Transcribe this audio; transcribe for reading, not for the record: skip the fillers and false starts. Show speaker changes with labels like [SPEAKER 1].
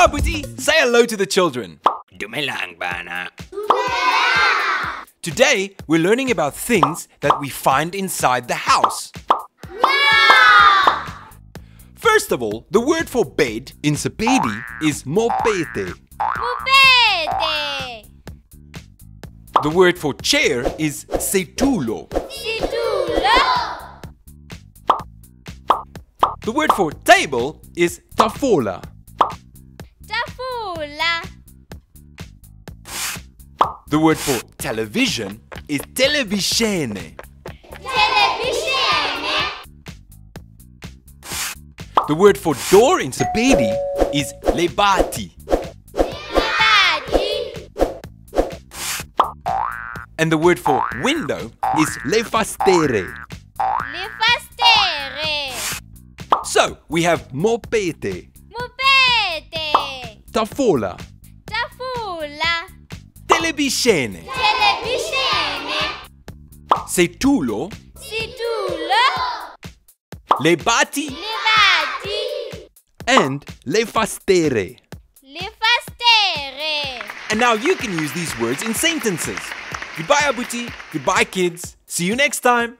[SPEAKER 1] Abuti, say hello to the children.
[SPEAKER 2] Dumelang bana.
[SPEAKER 1] Today, we're learning about things that we find inside the house. First of all, the word for bed in Sepedi is mopete.
[SPEAKER 3] Mopete.
[SPEAKER 1] The word for chair is setulo.
[SPEAKER 3] Situlo.
[SPEAKER 1] The word for table is tafola.
[SPEAKER 3] Tafula.
[SPEAKER 1] The word for television is televisione.
[SPEAKER 3] Televisione.
[SPEAKER 1] The word for door in Sepedi is lebati.
[SPEAKER 3] Libati.
[SPEAKER 1] And the word for window is lefastere.
[SPEAKER 3] Lefastere.
[SPEAKER 1] So, we have mopete,
[SPEAKER 3] Mopete.
[SPEAKER 1] tafola,
[SPEAKER 3] Tafula.
[SPEAKER 1] televisione,
[SPEAKER 3] Televisione.
[SPEAKER 1] setulo,
[SPEAKER 3] Situlo.
[SPEAKER 1] lebati,
[SPEAKER 3] Libati.
[SPEAKER 1] and lefastere.
[SPEAKER 3] Lefastere.
[SPEAKER 1] And now you can use these words in sentences. Goodbye, Abuti. Goodbye, kids. See you next time.